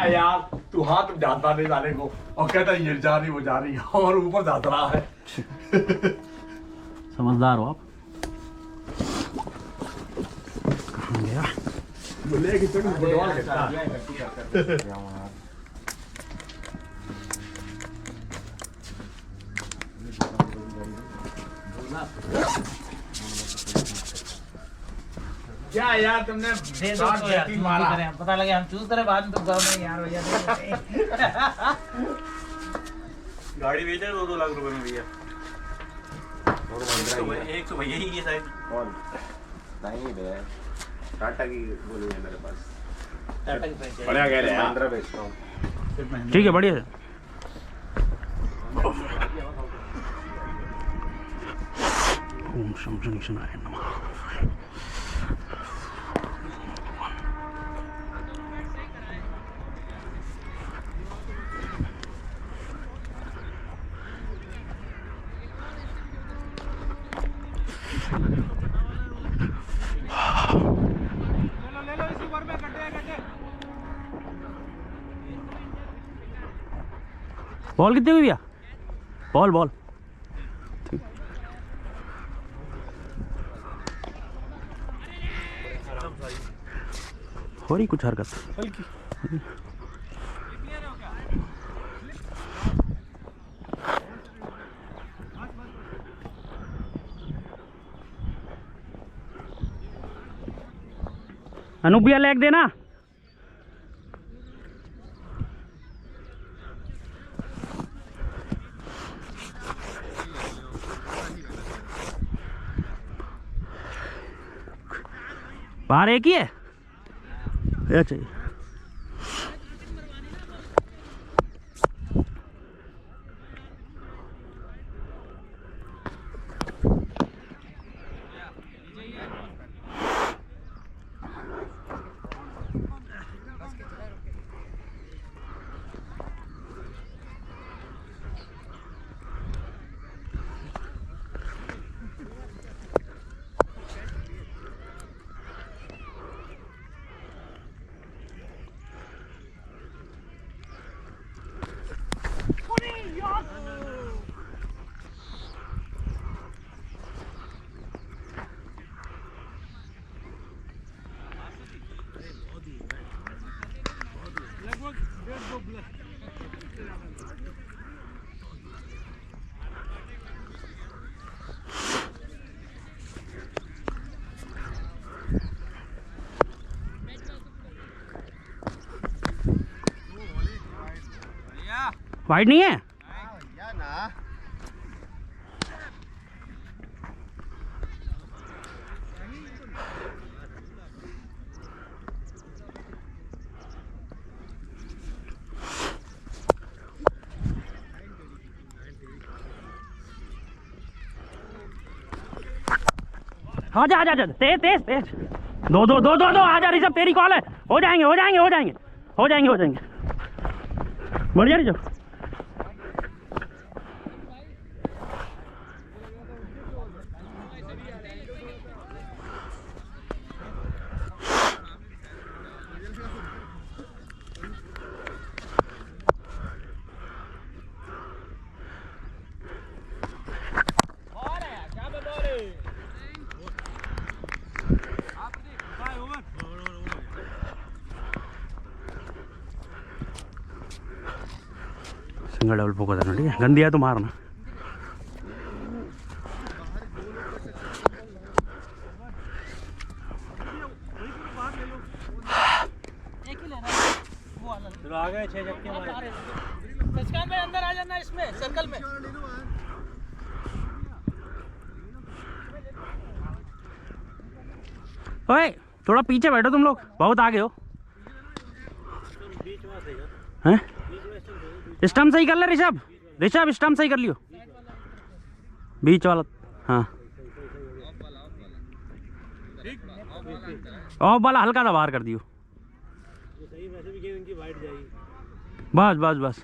यार तू हाथ जाता नहीं जाने को और कहता ये जा रही वो जा रही और ऊपर जात रहा है। समझदार हो आप। कहाँ गया? बोले कि तुम फुटबॉल खेलता है। क्या यार तुमने दे दो तो यार, मारा पता लगे हम चूज करे बाद में तो गाँव में यार भैया गाड़ी बेचा 2-2 लाख रुपए में भैया। एक तो भैया ही ये शायद कौन नहीं बे टाटा की बोली है मेरे पास। टाटा की पैसे बढ़िया कह रहे हैं। महिंद्रा बेचता हूँ। ठीक है, बढ़िया है। ओम शम शनि शनाय नमः। बॉल कितनी हुई भैया? बॉल ठीक। हो रही कुछ हरकत हल्की। अनूप भैया लेग देना। बाहर एक ही है या चाहिए? वाइड नहीं है ना। हाँ जा तेज दो आजा ऋषभ, तेरी कॉल है। हो जाएंगे बढ़िया ऋषभ। सिंगल डबल फोकस है, ठीक है। गंदी है तो मारना। चलो आ गए 6 झटके मारे। सचकान में अंदर आ जाना इसमें सर्कल में। ओए थोड़ा पीछे बैठो तुम लोग, बहुत आगे हो। हैं? स्टम्प सही कर ले ऋषभ, स्टम्प सही कर लियो बीच वाला। हाँ ऑफ वाला हल्का सा बाहर कर दियो। बस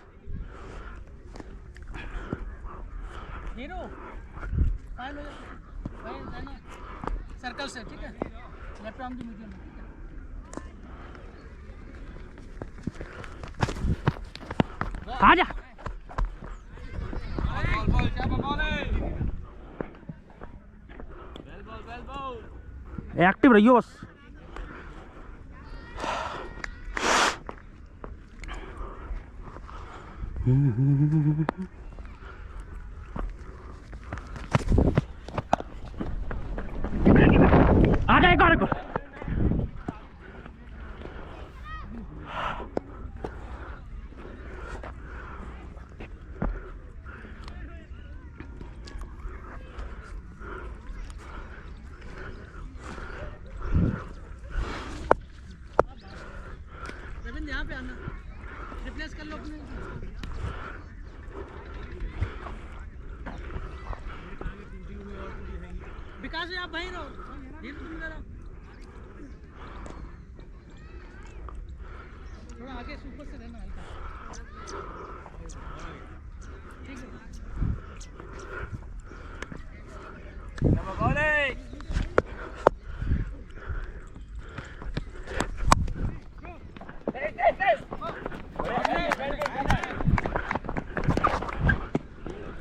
सर्कल से, ठीक है। लेफ्ट आर्म दी मीडियम, ठीक है। आजा। एक्टिव रहियो बस। आजा एक और। रविंद्र यहाँ पे आना, रिप्लेस कर लो अपने। विकास जी आप वहीं रहो, धीरे धीरे रहो, थोड़ा आगे से ऊपर से रहना हल्का। ठीक है।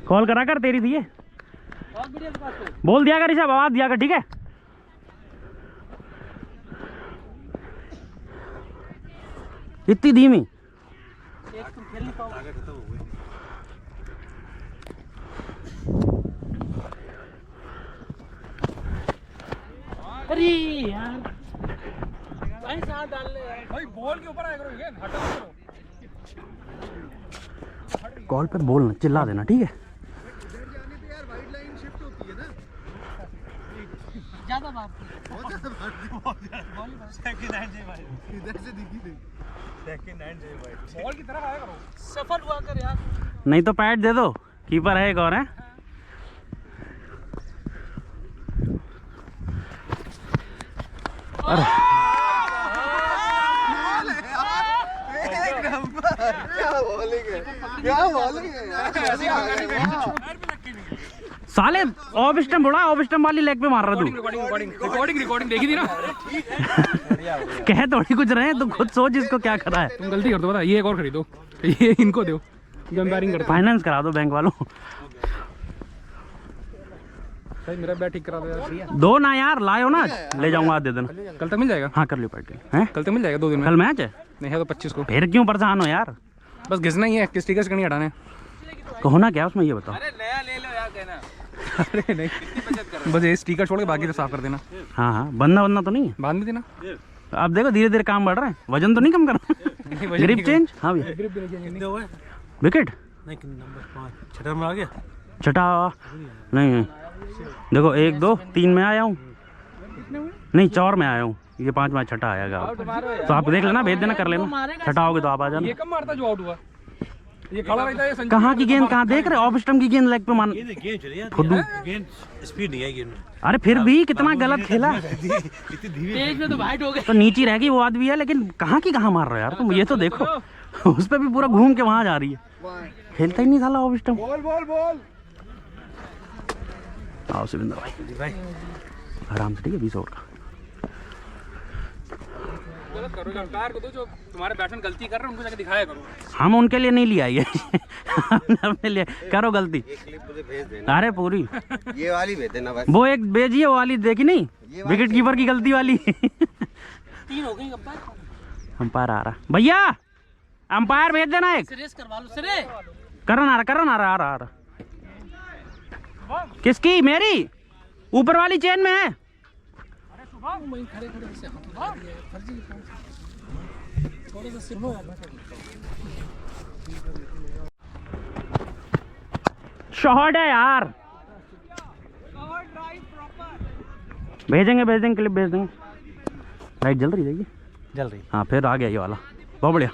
कॉल करा कर, तेरी थी ये। बहुत बढ़िया विकास भाई। बोल दिया कर ऋषभ, आवाज दिया कर, ठीक है। इतनी धीमी। एक तुम खेल नहीं पाओगे। अरे यार भाई साथ डाल ले यार। भाई बॉल के ऊपर आया करो, ये हटा करो। कॉल पे बोलना, चिल्ला देना, ठीक है। ज्यादा बात बॉल की तरफ आया करो, सफल हुआ कर यार। नहीं तो पैड दे दो, कीपर है एक और है। अरे साले ऑफ स्टंप उड़ा, ऑफ स्टंप वाली लेग पे मार रहा तू। रिकॉर्डिंग देखी थी ना। कह थोड़ी कुछ रहे हैं, तुम खुद सोच इसको क्या करा है। तुम गलती कर दो, बता, ये एक और खरीदो, ये इनको दो, जो एम्पायरिंग करते फाइनेंस करा दो बैंक वालों। भाई मेरा बैट ठीक करा दो यार। दो ना यार, लायो ना, ले जाऊंगा, दे देना। कल तक मिल जाएगा? हाँ कर लियो पैड हैं, कल तक मिल जाएगा 2 दिन में? कल मैच है। नहीं है तो 25 को। फिर क्यों परेशान हो यार, बस घिसना ही है, किस स्टिकर्स करनी हटाने। तो होना क्या उसमें ये बताओ। नया ले लो यार, कहना। अरे नहीं, बस ये स्टिकर छोड़ के बाकी तो साफ कर देना। हाँ हाँ, बंदा तो नहीं है। बांध भी देना। अब देखो धीरे धीरे काम बढ़ रहा है, वजन तो नहीं कम करना। ग्रिप चेंज, हाँ भैया। विकेट छठा में आ गया। छठा नहीं, देखो 1 2 3 में आया हूँ, नहीं 4 में आया हूँ, ये 5वां छठा आएगा। तो आप देख लेना, भेज देना, कर लेना। छठा होगे तो आप आ जाना। ये कब मारता जो आउट हुआ? ये खड़ा रहता है, ये कहाँ की गेंद, कहाँ देख रहे? ऑफ स्टंप की गेंद लेग पे मान फुद्दू। स्पीड नहीं है गेंद में। अरे फिर भी कितना गलत खेला। तेज में तो वाइट हो गए। तो नीचे रह गई वो आदमी है, लेकिन कहाँ की कहाँ मार रहे हो यार तुम, ये तो देखो। उस पर भी पूरा घूम के वहां जा रही है, खेलता ही नहीं था ऑफ स्टंप। आओ शिविंदर भाई, आराम से, ठीक है। 20 ओवर का गलत करो, अंपायर को दो, जो तुम्हारे बैट्समैन गलती कर रहे हैं उनको जाके दिखाया करो। हम उनके लिए नहीं लिया ये। हमने अपने लिए करो गलती। एक क्लिप मुझे भेज देना, अरे पूरी ये वाली भेज देना बस। वो एक भेजिए, वो वाली देखी नहीं, विकेट कीपर की गलती वाली। 3 हो गई अंपायर। अंपायर आ रहा भैया, अंपायर भेज देना एक। सीरीज करवा लो, सीरीज करण आ रहा, आ रहा। किसकी? मेरी ऊपर वाली चेन में है। शॉट है यार, भेजेंगे क्लिप भेज देंगे। लाइट जल रही है, जल रही। हाँ फिर आ गया ये वाला, बहुत बढ़िया।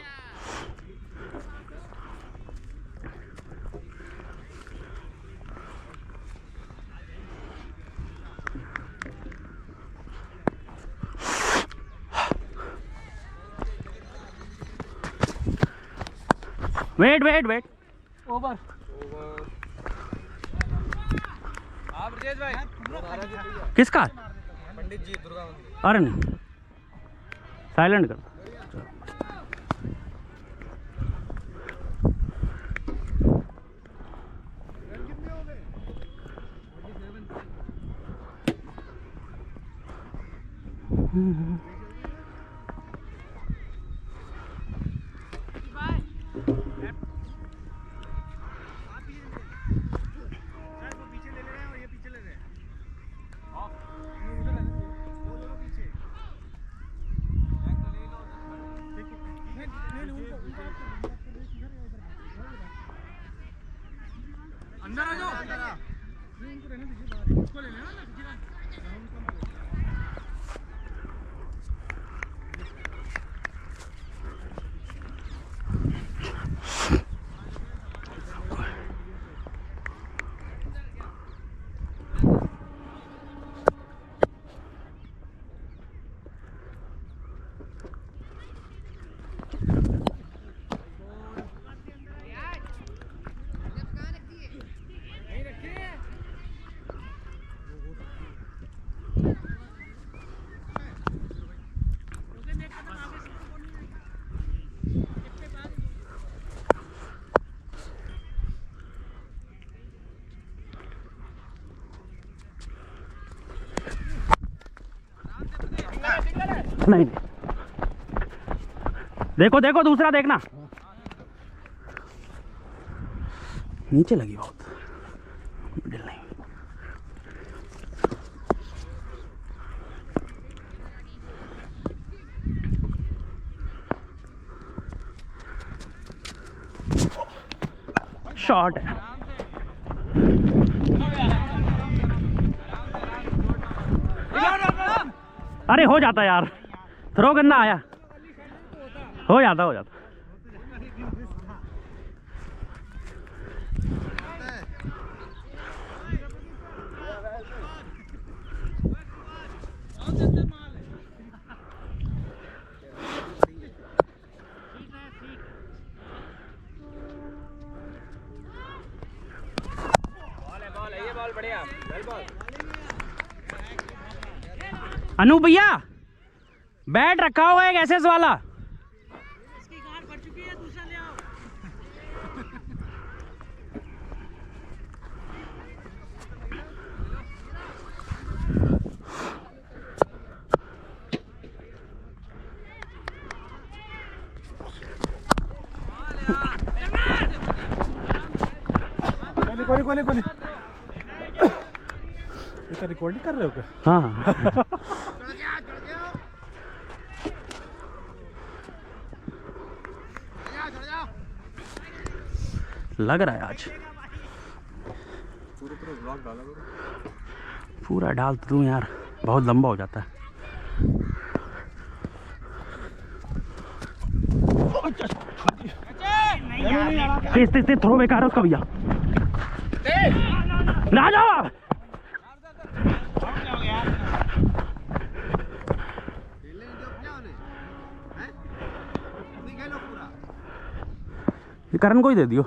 Wait over. किसका? पंडित जी, दुर्गा। अरे नहीं, साइलेंट कर। अंदर आ जाओ। उसको ले लेना ना। नहीं देखो देखो दूसरा देखना नीचे लगी बहुत मिडिल नहीं। शॉट है। अरे हो जाता यार थ्रो करना आया हो जाता हो जाता। अनु भैया बैट रखा हुआ है एक एसएस वाला। इसकी गाड़ पड़ चुकी है, दूसरा ले आओ। कोनी इसका रिकॉर्डिंग कर रहे हो क्या? हाँ लग रहा है आज पूरा डाल दूं यार बहुत लंबा हो जाता है। तेज तेज तेज थ्रो बेकार है उसका भैया ना जाओ। करण को ही दे दियो।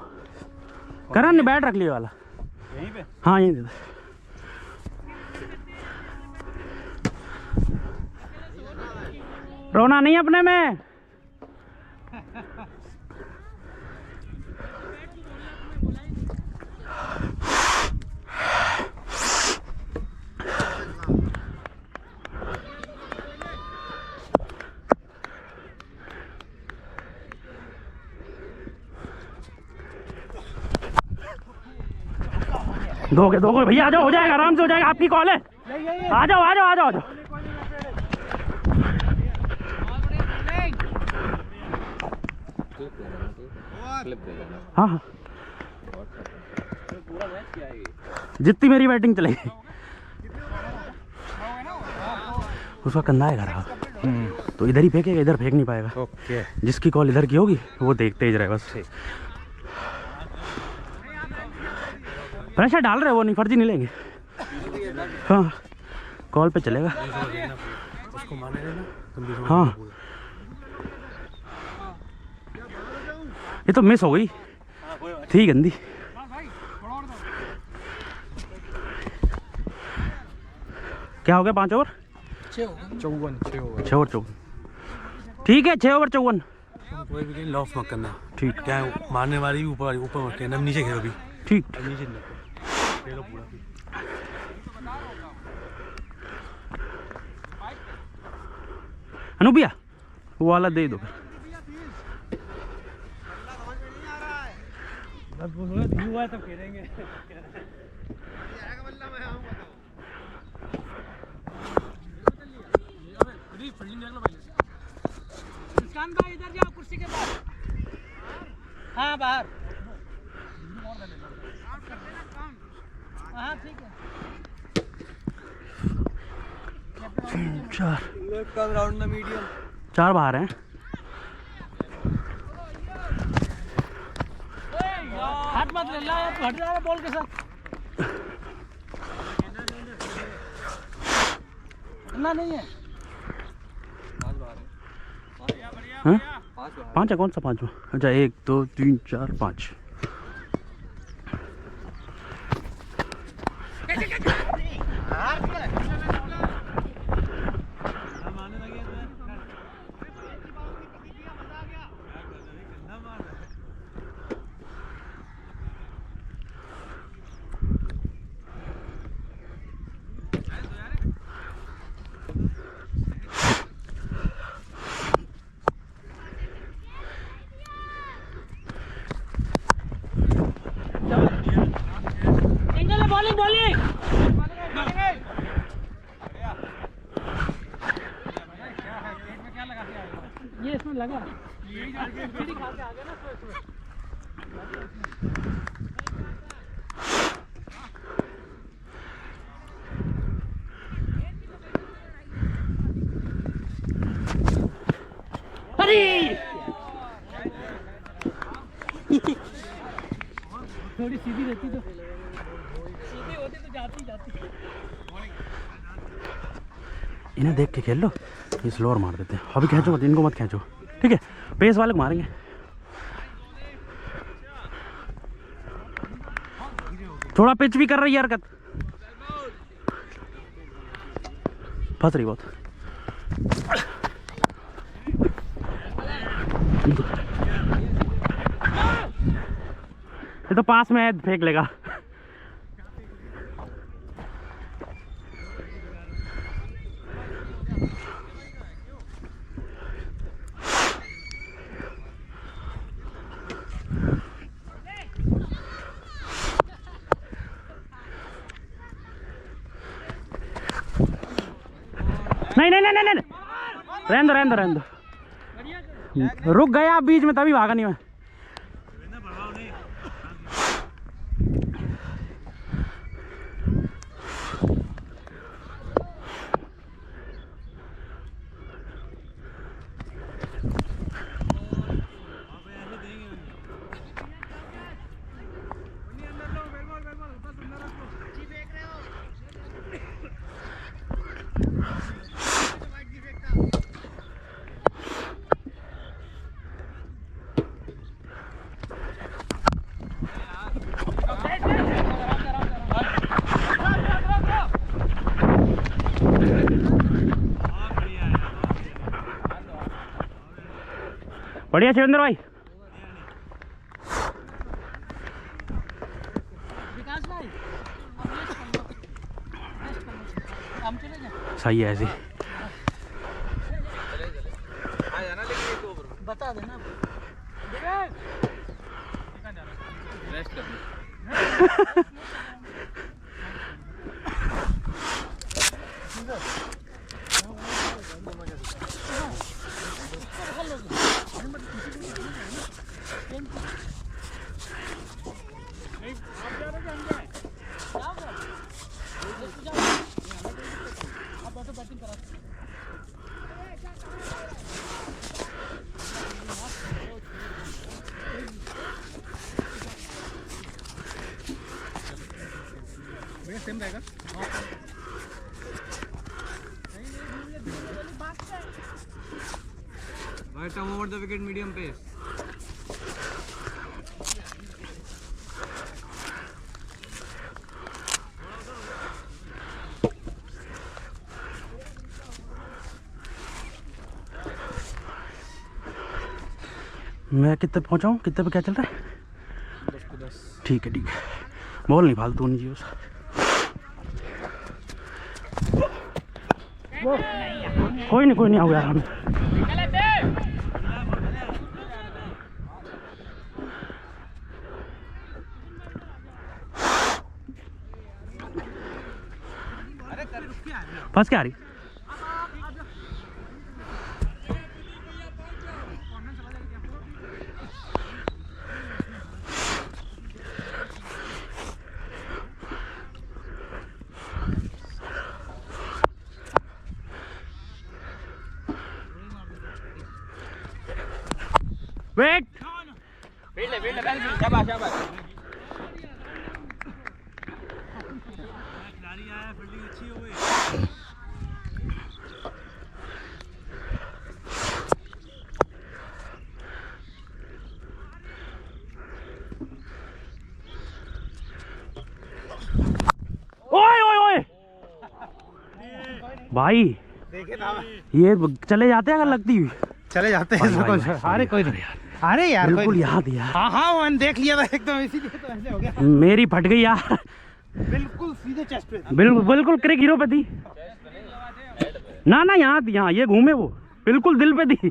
करण ने बैट रख लिया वाला यहीं पे। हाँ यहीं दे दो। रोना नहीं अपने में। दोगे दोगे भैया आ जाओ हो जाएगा आराम से हो जाएगा आपकी कॉल है। आ जाओ आ जाओ आ जाओ आ जाओ। हाँ हाँ जितनी मेरी बैटिंग चलेगी उसका कंधा है खराब तो इधर ही फेंकेगा इधर फेंक नहीं पाएगा। ओके जिसकी कॉल इधर की होगी वो देखते ही रहे बस। प्रेशर डाल रहे वो नहीं फर्जी नहीं लेंगे। हाँ कॉल पे चलेगा उसको माने देना। हाँ ये तो मिस हो गई थी गंदी। क्या हो गया 5 ओवर 54 6 ओवर 54 ठीक है 6 ओवर 54। कोई भी लॉस मत करना ठीक क्या मारने वाली भी ऊपर ऊपर मत खेलना नीचे खेलो भी ठीक। अब नीचे खेलो पूरा। अनुपिया वो वाला दे दो। तो खेलेंगे। भाई इधर जाओ कुर्सी के पास। हाँ बाहर। हाँ ठीक है। 4 कम राउंड में मीडियम 4 बाहर हैं। हाथ मत ले ला यार, हट जा रहा बॉल के साथ। ना नहीं है। हाँ 5 है, कौन सा 5वां? अच्छा 1 2 3 4 5। बॉलिंग बॉलिंग ये इसमें लगा खा के आ गया ना अरे थोड़ी सीधी रहती तो सीधी होती तो जाती जाती। इन्हें देख के खेल लो, ये स्लोअर मार देते हैं। अभी खींचो मत, इनको मत खींचो, ठीक है? पेस वाले को मारेंगे। थोड़ा पिच भी कर रही है हरकत, फंस रही बहुत। ये तो पास में है, फेंक लेगा। नहीं नहीं नहीं नहीं, रहने दो रहने दो रहने दो। रुक गया आप बीच में, तभी भागा नहीं मैं। बढ़िया शिवेंद्र भाई। विकास भाई हम चले जाए। सही है ऐसी। बता देना रेस्ट कर। सेम रहेगा। Right arm over the wicket, medium pace. मैं कितने पहुंचाऊं, कितने पे क्या चल रहा है? 10 पे 10। ठीक है ठीक है, बॉल नहीं फालतू नहीं चाहिए उस। कोई नहीं आओ यार। हम फंस के आ रही। वेट शाबाश शाबाश ओए ओए ओए भाई ये चले जाते हैं अगर लगती हुई चले जाते हैं इसमें कुछ। अरे कोई नहीं, अरे यार कोई बिल्कुल नहीं। याद यार। हाँ हाँ मैंने देख लिया था एकदम, इसीलिए तो ऐसे हो गया। मेरी फट गई यार, बिल्कुल सीधे चेस्ट पे। बिल्कुल बिल्कुल क्रिक हीरो पे थी। ना ना यहाँ थी, यहाँ ये घूमे वो बिल्कुल दिल पे थी।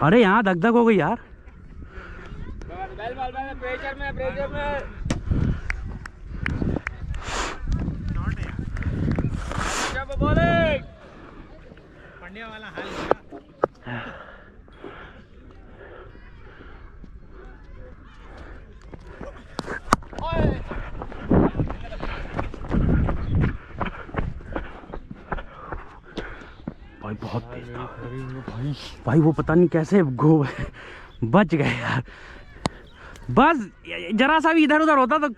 अरे यहाँ धक धक हो गई यार। प्रेशर में पंड्या वाला हाल भाई बहुत तेज था भाई, वो पता नहीं कैसे बच गए यार। बस जरा सा भी इधर उधर होता तो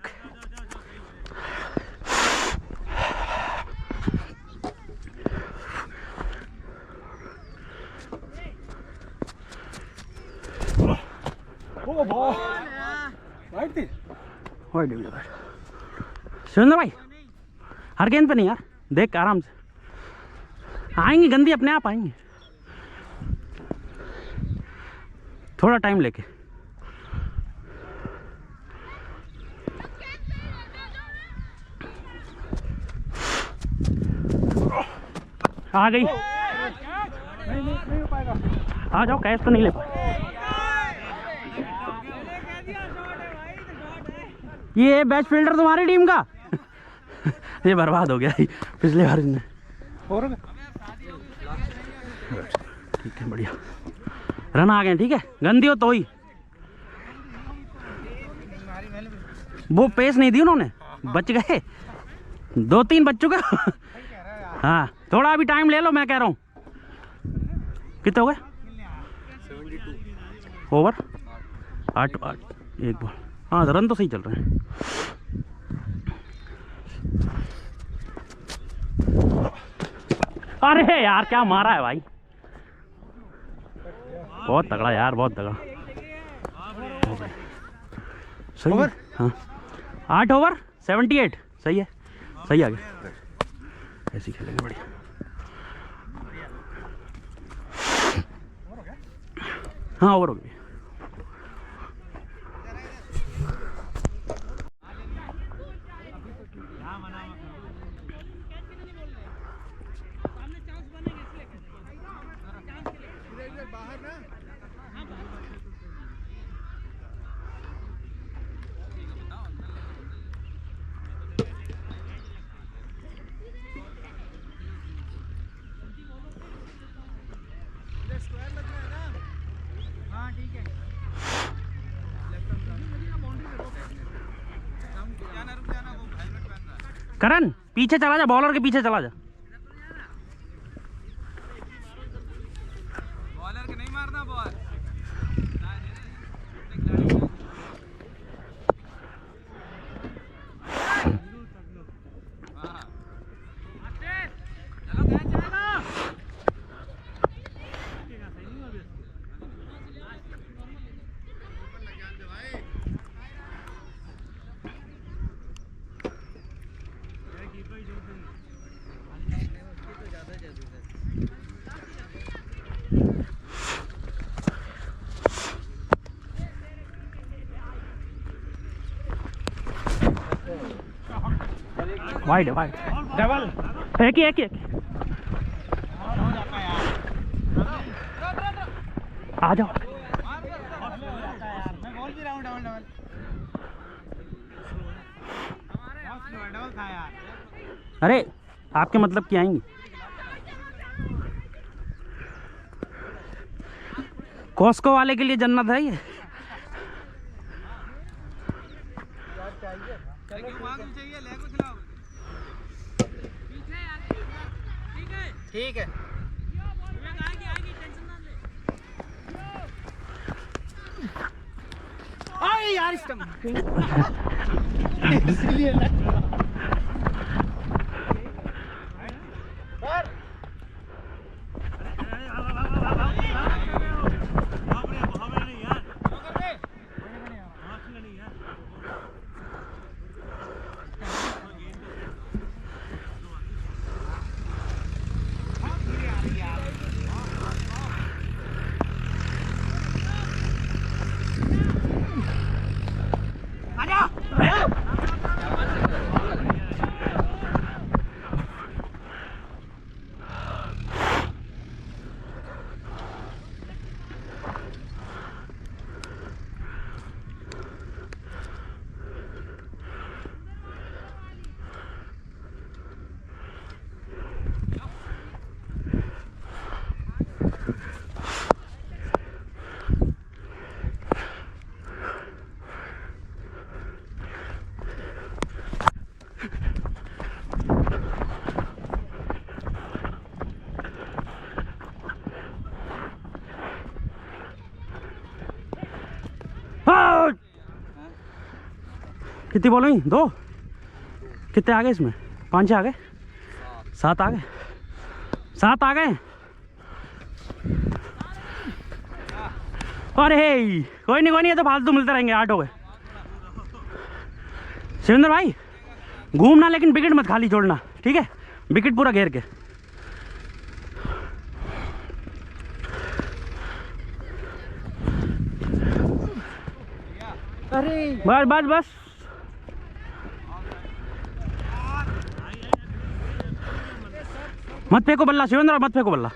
सुरेंद्र भाई हर गेंद पे नहीं यार, देख आराम से आएंगी, गंदी अपने आप आएंगी, थोड़ा टाइम लेके। आ गई, आ जाओ, कैच तो नहीं ले पाए। ये बेस्ट फील्डर तुम्हारी टीम का ये बर्बाद हो गया पिछले बार इसने। ठीक है बढ़िया, रन आ गए। ठीक है, गंदी हो तो ही, वो पेस नहीं दी उन्होंने, बच गए, 2-3 बच चुके। हाँ थोड़ा अभी टाइम ले लो, मैं कह रहा हूँ। कितने हो गए? 72 ओवर, 8 1 बॉल। हाँ रन तो सही चल रहे हैं। अरे यार क्या मारा है भाई, बहुत तगड़ा यार, बहुत तगड़ा। सही है। हाँ 8 ओवर 78, सही है, सही आ गया। ऐसे खेलेंगे बढ़िया। हाँ ओवर हो गई। करण पीछे चला जा, बॉलर के पीछे चला जा। बॉलर के नहीं मारना बॉल। वाइड वाइड, डबल, एक ही आ जाओ। अरे आपके मतलब की आएंगी। कॉस्को वाले के लिए जन्नत है ये। ठीक है। अरे यार इसलिए कितनी बॉल हुई? 2? कितने आ गए इसमें? 5 आ गए? 7 आ गए? 7 आ गए? अरे कोई नहीं ये तो फालतू मिलते रहेंगे। 8 हो गए। शिवेंद्र भाई घूमना, लेकिन विकेट मत खाली छोड़ना, ठीक है? विकेट पूरा घेर के। अरे बस बस बस। मत फेंको बल्ला शिवेंद्र, मत फेंको बल्ला।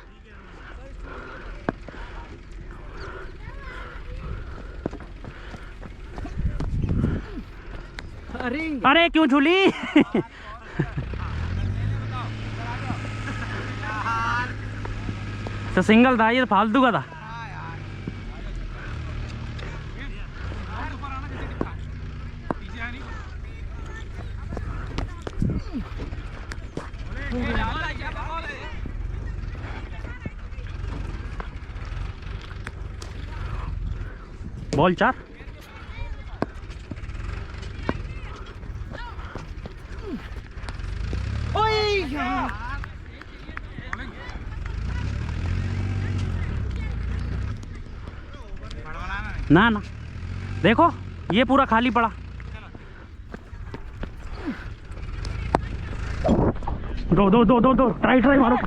अरे अरे क्यों झूली? तो सिंगल था, ये फालतू का था। बॉल 4। ना ना देखो ये पूरा खाली पड़ा। दो दो दो दो दो ट्राई ट्राई मारो।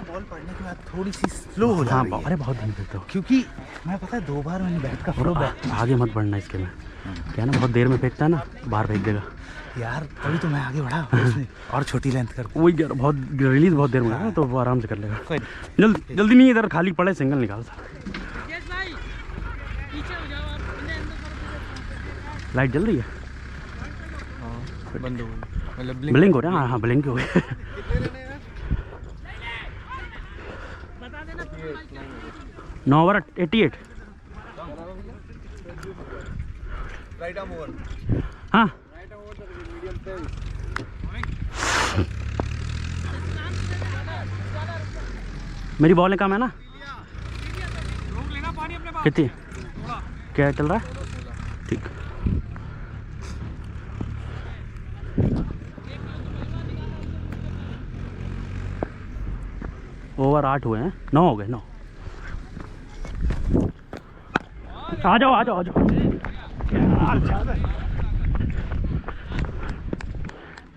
बॉल पड़ने के बाद थोड़ी सी स्लो हो हाँ, रही है। अरे बहुत धीरे तो क्योंकि मैं पता है 2 बार मैंने बैट का फ्लो बैट आगे मत बढ़ना इसके में। क्या ना बहुत देर में फेंकता है ना, बाहर फेंक देगा यार, तभी तो मैं आगे बढ़ा उसने और छोटी लेंथ कर। वही यार, बहुत रिलीज बहुत देर में है तो वो आराम से कर लेगा। कोई जल्दी जल्दी नहीं, इधर खाली पड़े सिंगल निकाल सा। लाइट जल रही है? बंद हो गई, मतलब ब्लिंक हो रहा है। हाँ हाँ ब्लिंक हो गई। 9 ओवर 88। हाँ मेरी बॉलें कम है ना। कितनी क्या चल रहा है? ठीक। ओवर 8 हुए हैं, 9 हो गए। 9 आ जाओ आ जाओ आ जाओ।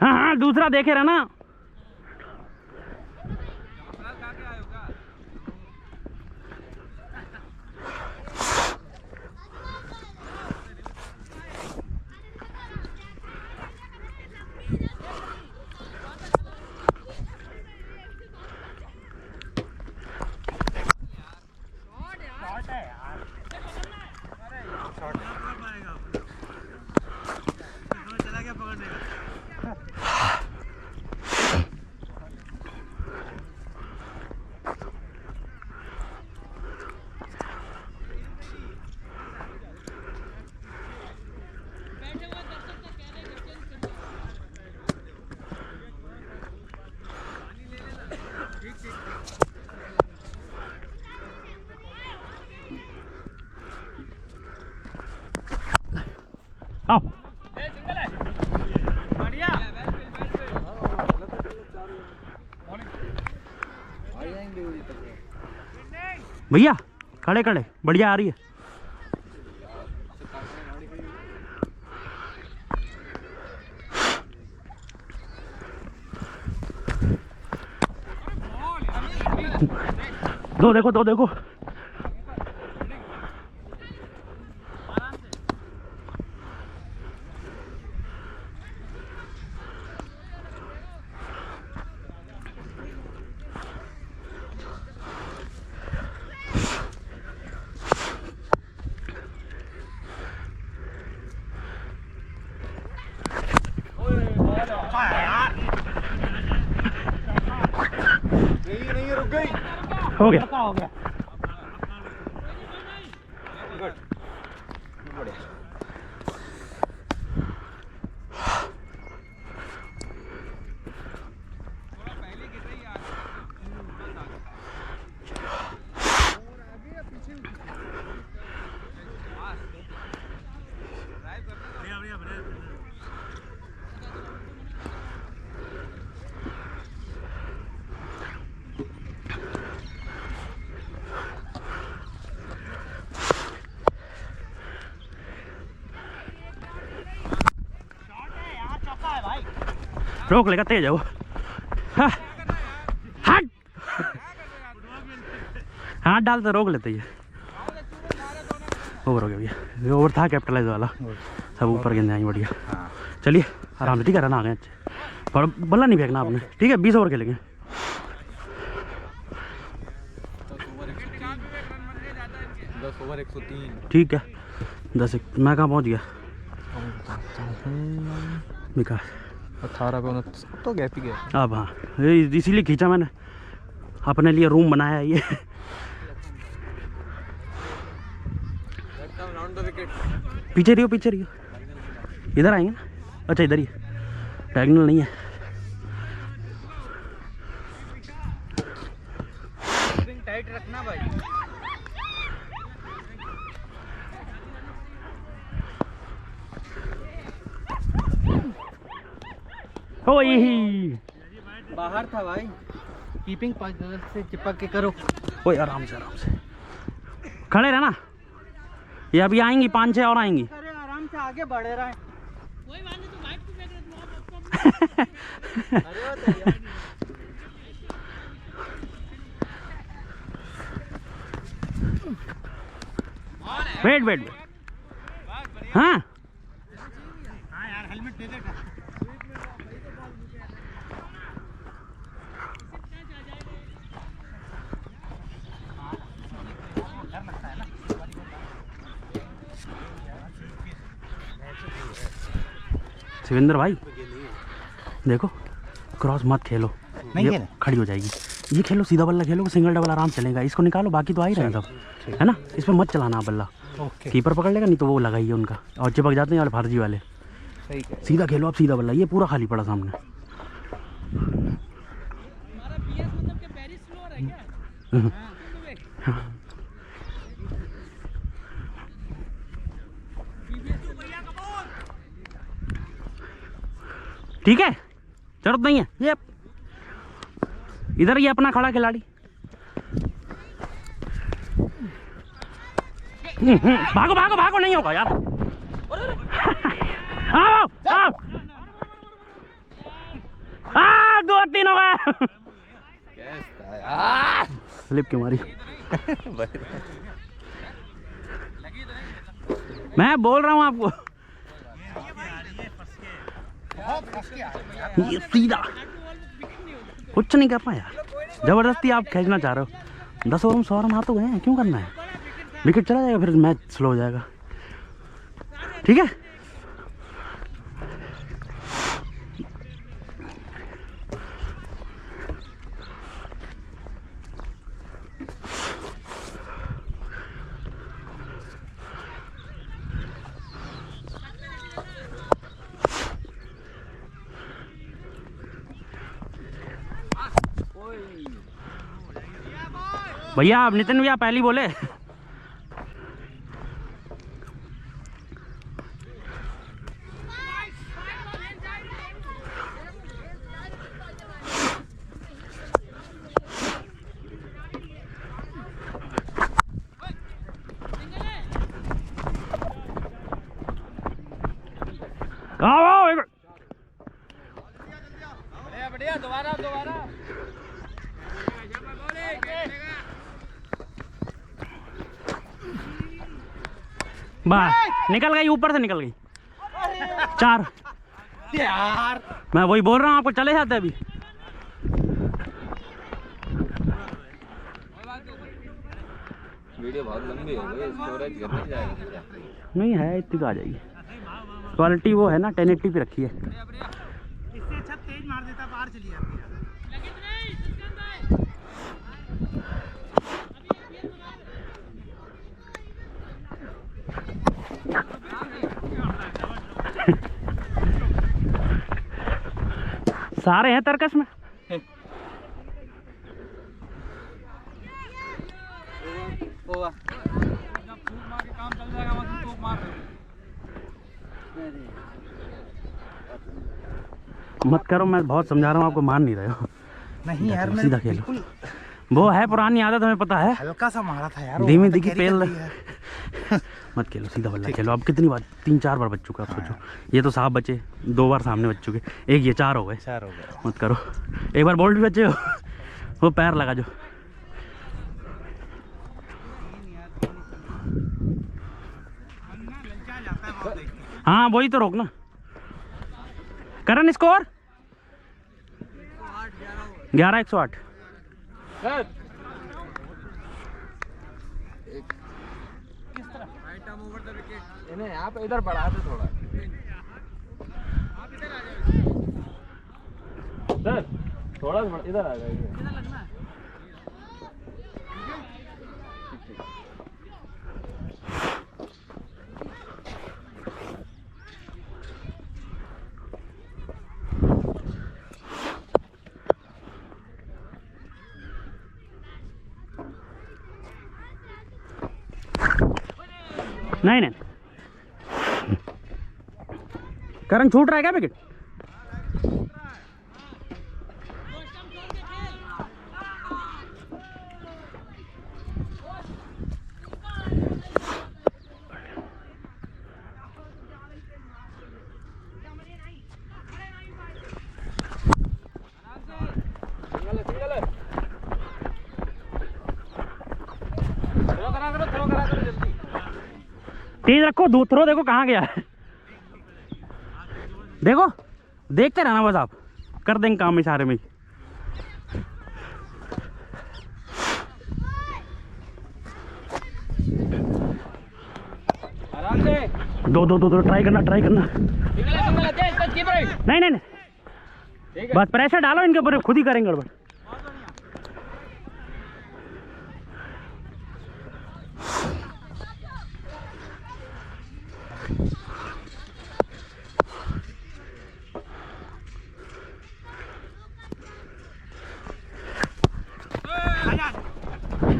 हाँ हाँ दूसरा देखे रहना। भैया खड़े खड़े, बढ़िया आ रही है। दो देखो, दो देखो। हो गया। हो गया। रोक लेगा, तेज है वो। हाँ, हट। हाथ डाल तो रोक लेते ही। ओवर हो गया भैया, ये ओवर था कैपिटलाइज वाला, सब ऊपर गेंदे आई बढ़िया। चलिए आराम से, ठीक है, रन आ गए अच्छे। पर बल्ला नहीं फेंकना आपने, ठीक है। 20 ओवर खेलेंगे। ठीक है, 10 मैं कहाँ पहुँच गया? विकास 18 पे 29 तो गैप ही गया। अब हाँ, इसीलिए खींचा मैंने, अपने लिए रूम बनाया ये। पीछे रहियो, पीछे रहियो। इधर आएंगे ना? अच्छा इधर ही, डायगोनल नहीं है। टाइट रखना भाई। ओ यही बाहर था भाई, कीपिंग से चिपक के करो। ओए आराम से, आराम से खड़े रहना। ये अभी आएंगी, 5-6 और आएंगी। अरे आराम से आगे बढ़े रहे। Wait wait wait. हाँ यार हेलमेट दे दे। शिवेंद्र भाई देखो, क्रॉस मत खेलो, नहीं ये खेले? खड़ी हो जाएगी। ये खेलो, सीधा बल्ला खेलो, सिंगल डबल आराम चलेगा। इसको निकालो, बाकी तो आ ही रहे हैं सब, है ना। इस पर मत चलाना बल्ला, कीपर पकड़ लेगा, नहीं तो वो लगाइए उनका, और चिपक जाते हैं वाले फर्जी वाले। सीधा खेलो आप, सीधा बल्ला। ये पूरा खाली पड़ा सामने। ठीक है, जरूरत नहीं है। ये इधर ये अपना खड़ा खिलाड़ी। भागो भागो भागो, नहीं होगा यार। आओ आओ, 2-3 हो गए। स्लिप क्यों मारी? मैं बोल रहा हूँ आपको, ये सीधा कुछ नहीं कर पाया। जबरदस्ती आप खींचना चाह रहे हो। 10 ओवर में 100 रन आ तो गए हैं, क्यों करना है? विकेट चला जाएगा, फिर मैच स्लो हो जाएगा। ठीक है, भैया आप नितिन भैया पहली बोले। बाहर निकल गई, ऊपर से निकल गई। 4 यार मैं वही बोल रहा हूँ आपको, चले जाते अभी। वीडियो बहुत लंबी हो गई, स्टोरेज घर नहीं जाएगा। नहीं है, इतनी तो आ जाएगी। क्वालिटी वो है ना 1080 पे रखी है। इससे अच्छा तेज मार देता, बाहर चली जाती है। सारे हैं तरकश में। होगा काम चल जाएगा, मतलब तो मार रहे मत करो, मैं बहुत समझा रहा हूँ आपको, मान नहीं रहे हो। नहीं यार, मैं सीधा खेलो। वो है पुरानी आदत, हमें पता है। हल्का सा मारा था यार, धीमी दिखी पेल। मत खेलो, सीधा बल्ला खेलो। अब कितनी बार, 3-4 बार बच चुका। आप सोचो, ये तो साहब बचे, 2 बार सामने बच चुके, एक ये 4 हो गए। 4 हो गया। मत करो, एक बार बोल्ट भी बचे हो। वो पैर लगा जो। हाँ वही तो रोकना। करण स्कोर 11-108। इन्हें यहाँ पे इधर बढ़ा दे थोड़ा। सर थोड़ा इधर आ जाइए। नहीं करण छूट रहा है क्या विकेट? तेज रखो, थ्रो देखो कहाँ गया है। देखो, देखते रहना बस, आप कर देंगे काम इशारे में। आराम से दो ट्राई करना। नहीं बस प्रेशर डालो इनके ऊपर, खुद ही करेंगे गड़बड़।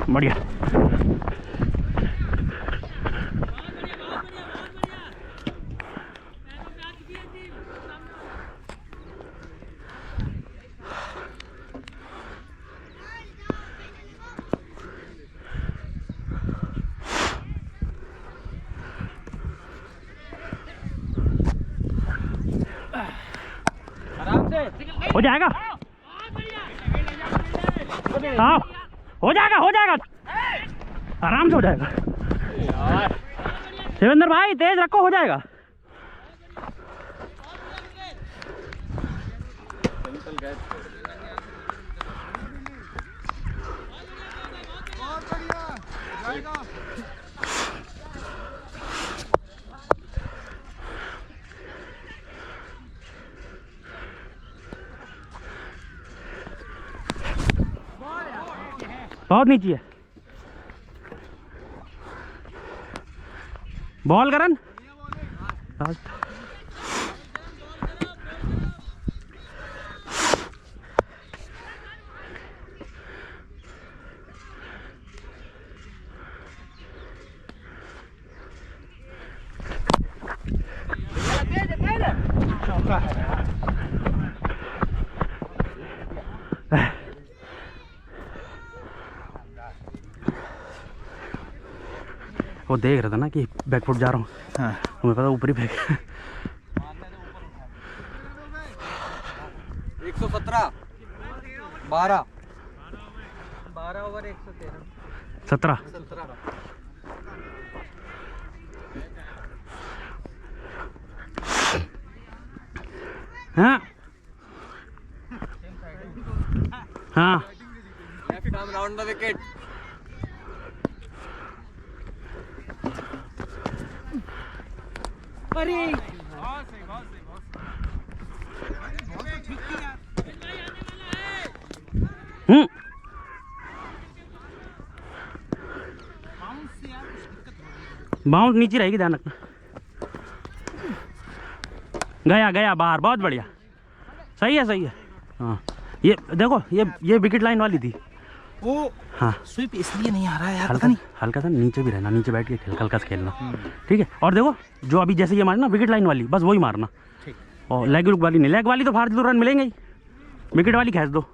बढ़िया। आराम से हो जाएगा। हाँ हो जाएगा, आराम से हो जाएगा। शिवेंद्र भाई तेज रखो, हो जाएगा। बहुत नीचे है बॉल करन। वो देख रहा था ना कि बैकफुट जा रहा हूँ। हाँ। तुम्हें पता ऊपर ही फेंक। 117 12 ओवर 113 17। हाँ हाँ Left arm round the wicket. अरे बाउंस नीचे रहेगी, ध्यान रखना। गया गया बाहर, बहुत बढ़िया, सही है सही है। हाँ ये देखो, ये विकेट लाइन वाली थी वो हाँ। स्वीप इसलिए नहीं आ रहा है यार, हल्का हल्का सा नीचे भी रहना, नीचे बैठ के खेल, हल्का से खेलना, ठीक है। और देखो जो अभी जैसे ये मारना विकेट लाइन वाली, बस वही मारना। और लेग लुक वाली नहीं, लेग वाली तो फालतू रन मिलेंगे ही, विकेट वाली खींच दो।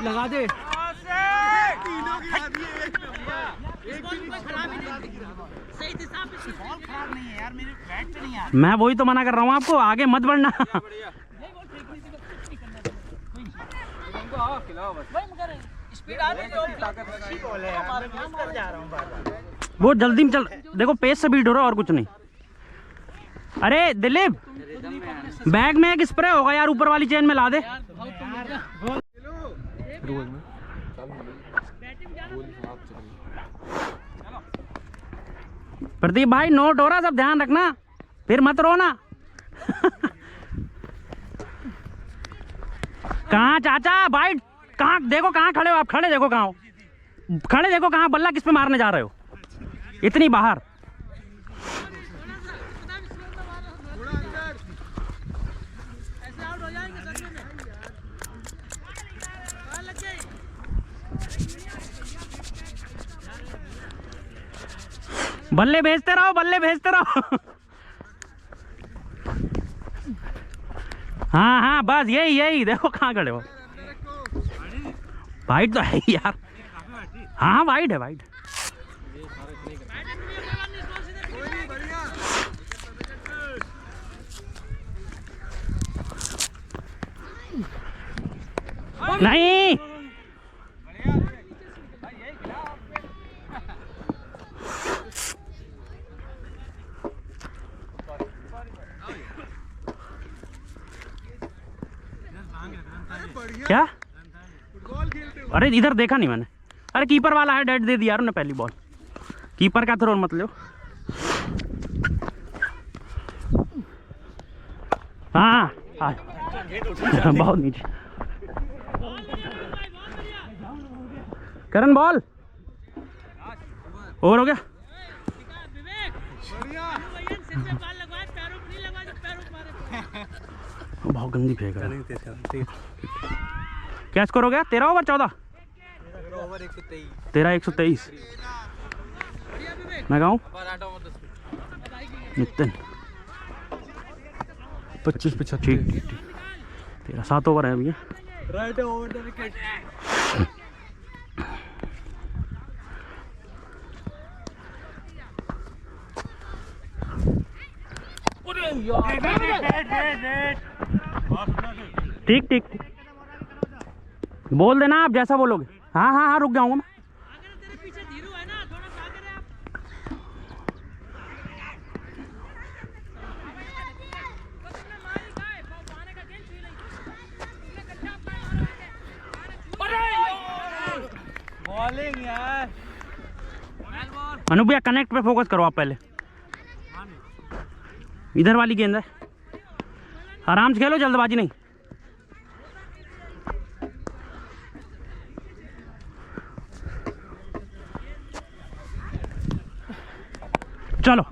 लगा दे। मैं वही तो मना कर रहा हूँ आपको, आगे मत बढ़ना। वो जल्दी में चल, देखो पेस से बीट हो रहा है और कुछ नहीं। अरे दिलीप, बैग में एक स्प्रे होगा यार, ऊपर वाली चेन में ला दे। प्रदीप भाई नोट हो रहा, सब ध्यान रखना, फिर मत रोना। कहाँ चाचा भाई, कहाँ देखो, कहाँ खड़े हो आप, खड़े देखो कहाँ हो, खड़े देखो कहाँ, बल्ला किस पे मारने जा रहे हो इतनी बाहर। बल्ले भेजते रहो, बल्ले भेजते रहो। हाँ हाँ बस यही यही, देखो कहाँ खड़े हो। वाइट तो है ही यार, हाँ वाइट है, वाइट। नहीं क्या, अरे इधर देखा नहीं मैंने। अरे कीपर वाला है, डेड दे दिया यार उन्हें पहली बॉल, कीपर का थ्रो मत लो। हाँ बहुत नीचे। करण बॉल ओवर हो गया। बहुत गंदी फेंक रहा है। क्या स्कोर हो गया, 13 ओवर 14? 13-123। मैं गाऊँ नितिन 25-75। ठीक, 13-7 ओवर है भैया। Right over the wicket. ठीक ठीक ठीक, बोल देना आप जैसा बोलोगे। हाँ हाँ हाँ रुक जाऊंगा मैं। बॉलिंग यार, अनु भैया कनेक्ट पे फोकस करो आप पहले, इधर वाली गेंद है, आराम से खेलो, जल्दबाजी नहीं। चलो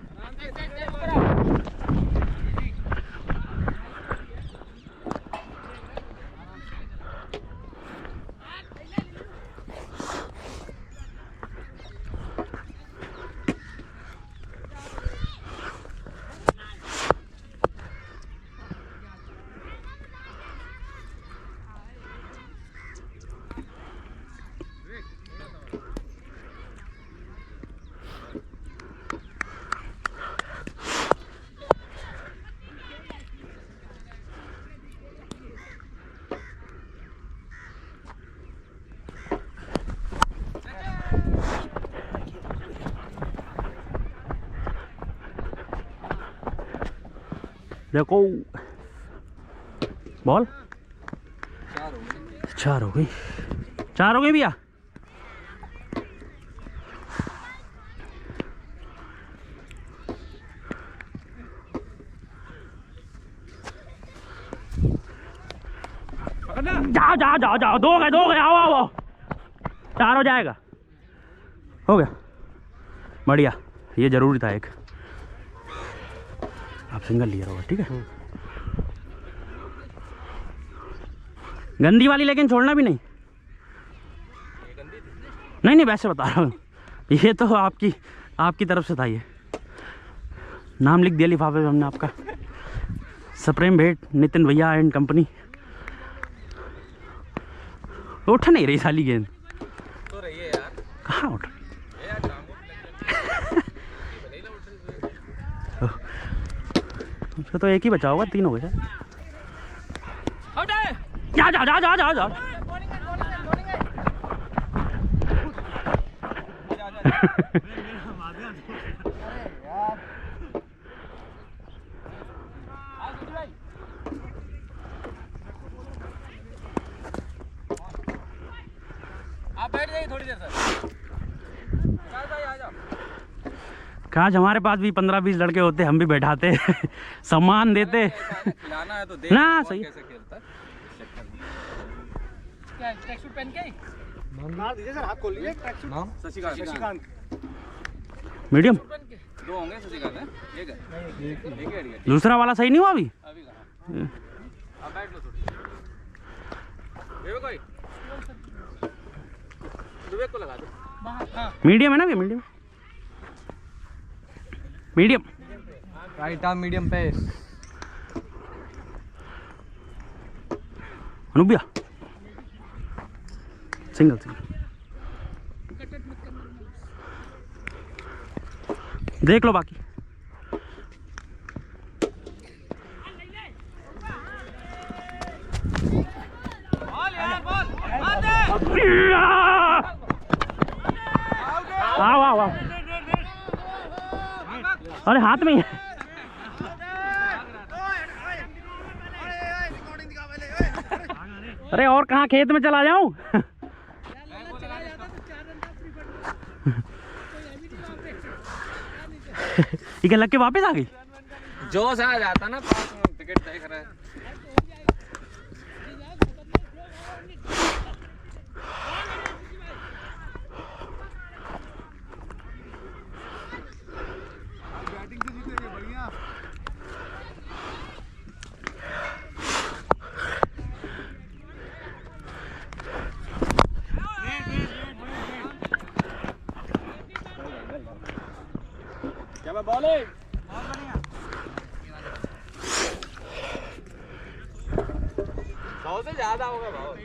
देखो बॉल 4 हो गई 4 हो गई भैया। जाओ जाओ जाओ जाओ, 2 गए आओ आओ, 4 हो जाएगा। हो गया बढ़िया, ये जरूरी था एक। आप सिंगल लिए रहोगे ठीक है। गंदी वाली लेकिन छोड़ना भी नहीं। नहीं वैसे बता रहा हूँ, ये तो आपकी तरफ से था। ये नाम लिख दिया लिफाफे में हमने आपका, सप्रेम भेंट नितिन भैया एंड कंपनी। उठ नहीं रही साली गेंद तो रही है यार, कहाँ उठ उसका तो एक ही बचा होगा, 3 हो गए। जा जा जा जा जा जा आप बैठ जाइए थोड़ी देर तक। आ जाओ। काश हमारे पास भी 15-20 लड़के होते, हम भी बैठाते सम्मान देते। खिलाना है तो देख ना कौन सही। कैसे खेलता है। क्या ट्रैक सूट पहन के मार दीजिए सर, हाथ खोल लीजिए। नाम शशिकांत। मीडियम 2 होंगे शशिकांत है, एक है। दूसरा वाला सही नहीं हुआ अभी। अभी कहाँ? आप बैठ लो थोड़ी। विवेक भाई, विवेक को लगा दो। मीडियम है ना, medium medium right arm medium पे। अनुबिया सिंगल देख लो बाकी। आओ आओ आओ, अरे हाथ में ही है। अरे और कहाँ, खेत में चला जाऊं। ये क्या लग के वापस आ गई। जोश आ जाता ना, पास में टिकट देख रहा है। से ज्यादा होगा भाव।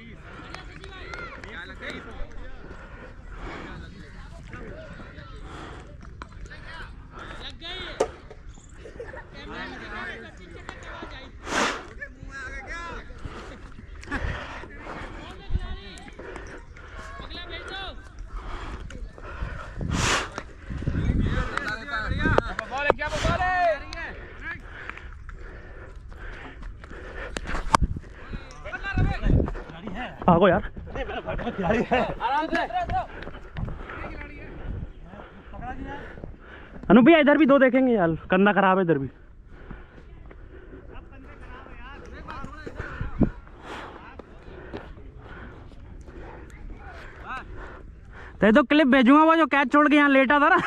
भागो यार। अनु भैया इधर भी 2 देखेंगे यार, कंधा खराब है इधर भी। तो क्लिप भेजूंगा वो जो कैच छोड़ के यहाँ लेटा था ना।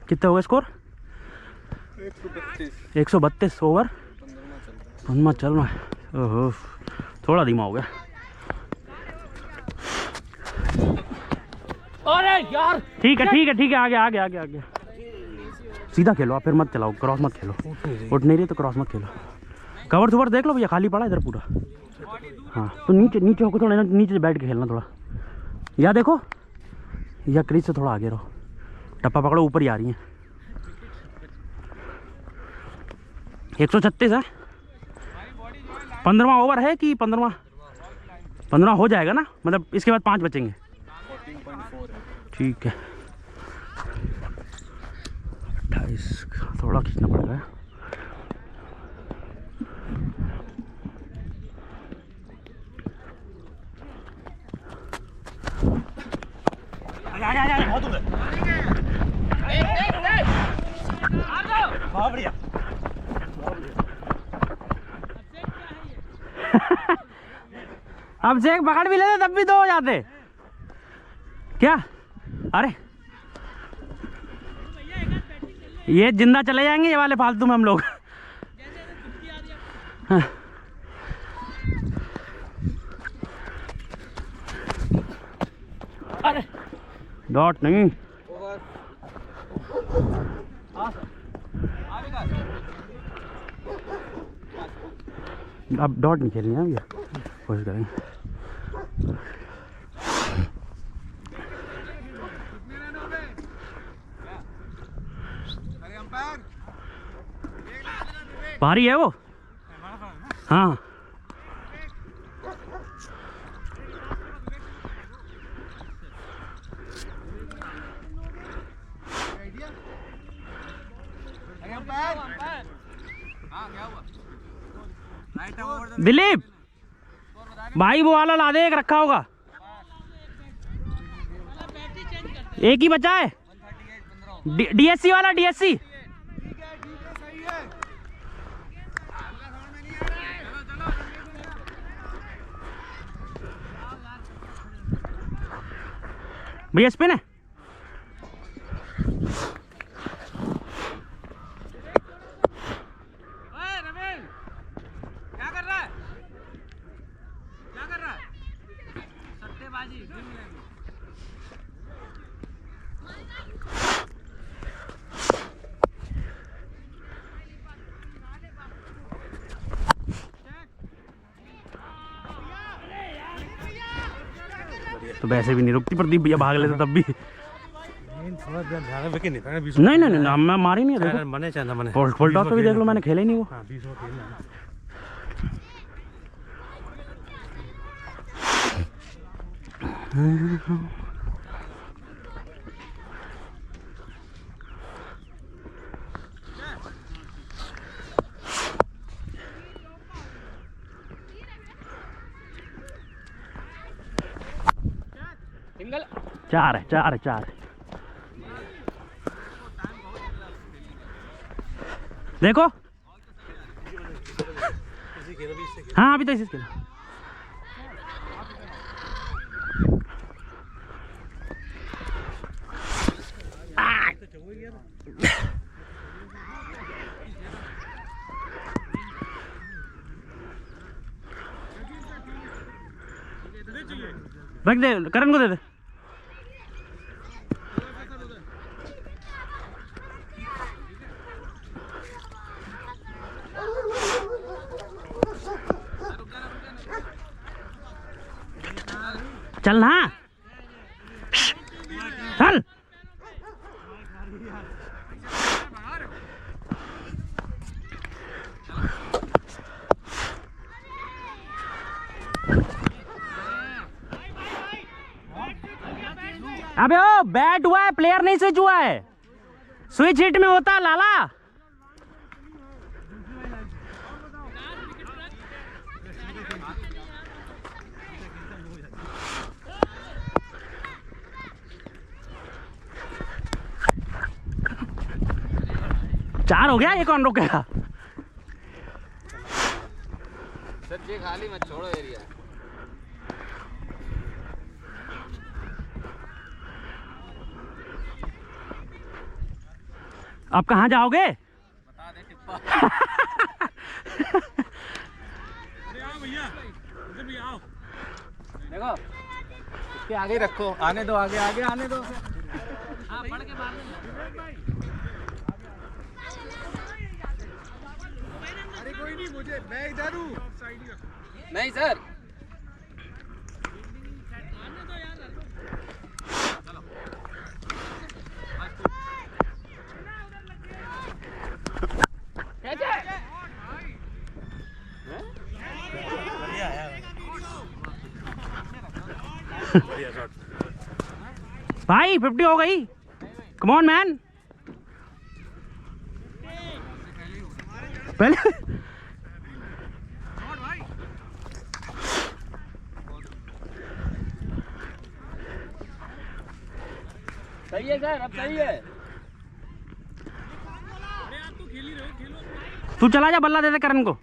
कितना होगा स्कोर? 132 ओवर 15 चल रहा है। ओहो थोड़ा धीमा हो गया। अरे यार ठीक है आगे सीधा खेलो आप, फिर मत चलाओ, क्रॉस मत खेलो। उठ नहीं रही तो क्रॉस मत खेलो। कवर सुवर देख लो भैया, खाली पड़ा इधर पूरा। हाँ तो नीचे होकर थोड़ा नीचे से बैठ के खेलना थोड़ा। या देखो या क्रीज से थोड़ा आगे रहो, टप्पा पकड़ो, ऊपर ही आ रही है। 136 है। 15वां ओवर है कि 15वां? 15 हो जाएगा ना, मतलब इसके बाद 5 बचेंगे। 14.4 है। ठीक है 28 थोड़ा खींचना पड़ रहा है। बहुत बढ़िया। अब से एक पकड़ भी लेते तब भी 2 हो जाते क्या? अरे ये जिंदा चले जाएंगे ये वाले फालतू में हम लोग। हाँ। अरे डॉट नहीं, अब डॉट नहीं खेलनी है भैया, कोशिश करेंगे। भारी है वो। हाँ दिलीप भाई वो वाला ला दे, एक रखा होगा, एक ही बचा है। डीएससी वाला, डीएससी। भैया स्पिन है। तो वैसे भी नहीं रुकती, प्रदीप भैया भाग लेते तब भी। नहीं नहीं नहीं मैं मारी नहीं है, देखो फुल टॉस पे भी देख लो, मैंने खेला ही नहीं वो। चार है, 4 है, 4 है। देखो हाँ अभी तो इसी खेला। रख दे, करण को दे दे। चल ना, चल। अबे ओ बैट हुआ है, प्लेयर नहीं स्विच हुआ है। स्विच हिट में होता लाला। चार हो गया, ये कौन रोकेगा? सर खाली मत छोड़ो एरिया। आप कहाँ जाओगे? बता दे टिप्पा। देखो इसके आगे ही रखो, आने दो, आगे आगे आने दो। हाँ पढ़ के मार अरे कोई नहीं, मुझे मैं इधर हूँ। नहीं सर भाई 50 हो गई, कम ऑन मैन। पहले सही है सर, अब सही है। तू चला जा, बल्ला दे दे करण को।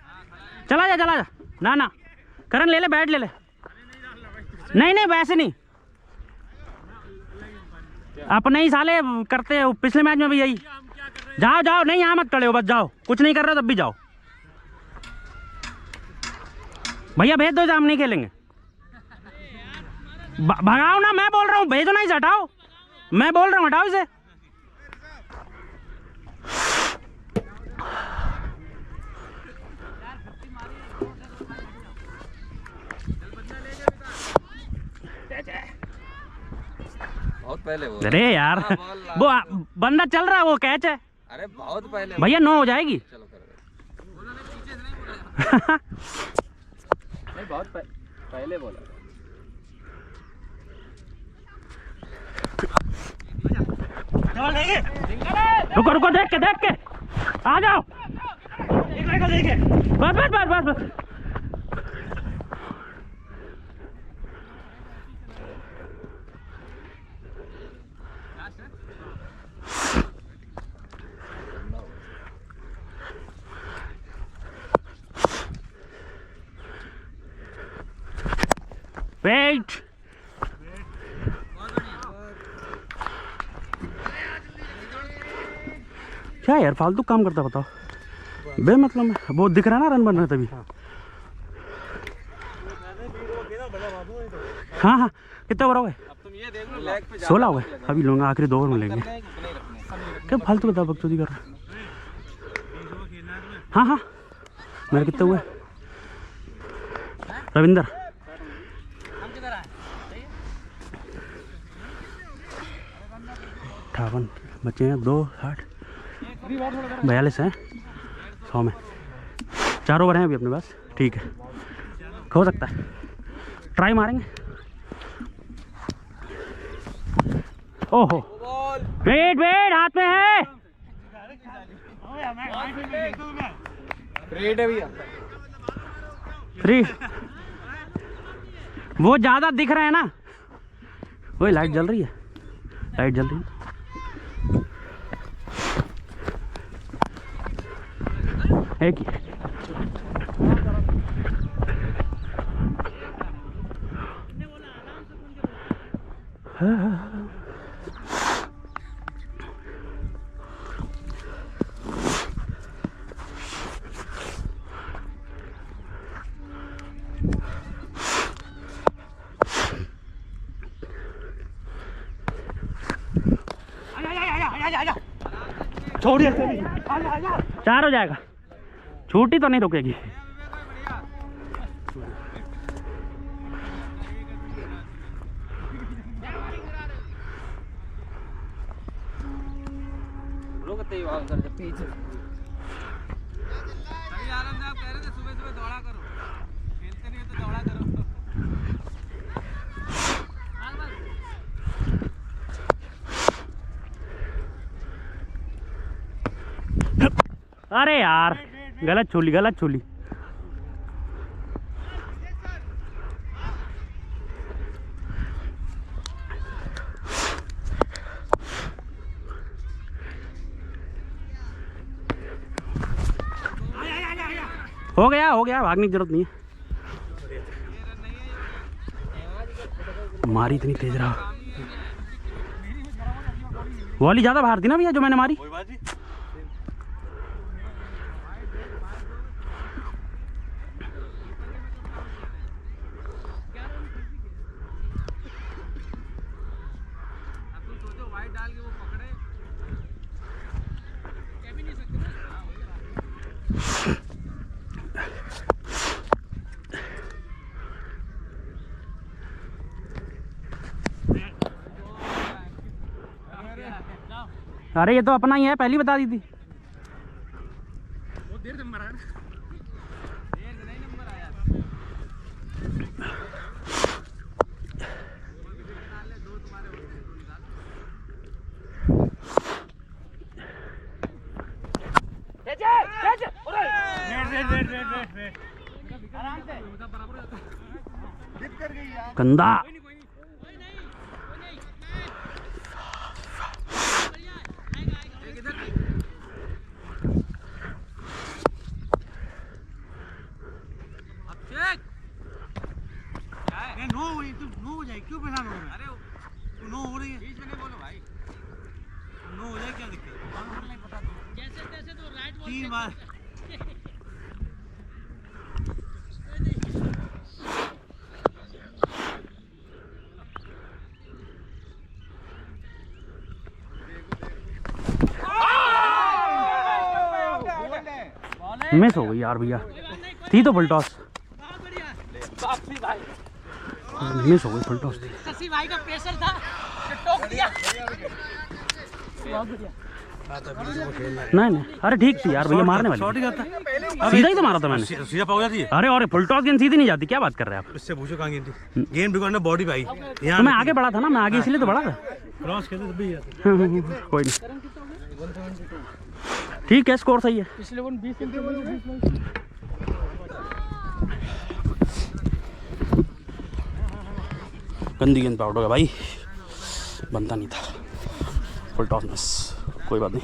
चला जा चला जा। ना ना करण ले ले, बैट ले ले। नहीं नहीं वैसे नहीं, अपने ही साले करते हो, पिछले मैच में भी यही। जाओ जाओ, नहीं यहाँ मत खड़े हो, बस जाओ, कुछ नहीं कर रहे हो तब भी जाओ। भैया भेज दो, हम नहीं खेलेंगे। भगाओ ना, मैं बोल रहा हूँ भेजो ना, इसे हटाओ, मैं बोल रहा हूँ हटाओ इसे। बहुत पहले वो। अरे यार वो बंदा चल रहा है, वो कैच है। अरे बहुत पहले भैया 9 हो जाएगी। चलो करो। नहीं बहुत पहले बोला। रुको रुको, देख के आ जाओ। बस बस बस बस बस। वेट, क्या यार फालतू काम करता बताओ, बे मतलब में वो दिख रहा ना रन बन रहा तभी। हाँ हाँ कितने ओवर हो गए? 16 हो गए, अभी लूँगा, आखिरी 2 ओवर में लेंगे। क्या फालतू बताओ, बकचोदी कर रहा। हाँ हाँ मेरे कितने हुए? रविंदर 58 बचे हैं, 2 60 42 हैं 100 में। 4 ओवर हैं अभी अपने पास, ठीक है हो सकता है, ट्राई मारेंगे। ओहो वेट वेट, हाथ में है। रेड है भैया। 3 वो ज़्यादा दिख रहा है ना, वही लाइट जल रही है, लाइट जल रही है। एक ही छोड़िए, 4 हो जाएगा, छूटी तो नहीं रुकेगी। रुकते ही वहाँ कर पीछे। आराम से आप कह रहे थे सुबह सुबह दौड़ा करो, खेलते नहीं हो तो दौड़ा करो। अरे यार गलत छोली, गलत छोली। हो गया, भागने की जरूरत नहीं है। मारी इतनी तेज रहा, वॉली ज्यादा बाहर थी ना भैया जो मैंने मारी। अरे ये तो अपना ही है, पहली बता दी थी। वो देर से मरा ना, देर से नहीं नंबर आया। गंदा। क्यों परेशान हो रहे? अरे नो हो रही है, बीच में नहीं बोलो भाई। नो हो जाए क्या दिक्कत? जैसे तैसे तो राइट बोल 3 बार। मिस हो गई यार भैया, थी तो फुल टॉस, मिस हो गई फुल टॉस थी। शशि भाई का प्रेशर था, टोक दिया। नहीं अरे ठीक थी यार भैया, मारने वाली सीधा ही तो मारा था मैंने, सीधा पाओ जाती है। अरे और फुल टॉस गेंद सीधी नहीं जाती, क्या बात कर रहे हैं आप? इससे पूछो कहाँ गेंद थी? गेंद बिगड़ना बॉडी पे आई। तो मैं आगे बढ़ा था ना, मैं आगे इसलिए तो बढ़ा था। क्रॉस खेलते तब भी जाती। कोई नहीं, ठीक है, स्कोर सही है। पिछले 20 गंदी गेंद पे आउट हो गया भाई, बनता नहीं था, फुल टॉस मिस, कोई बात नहीं।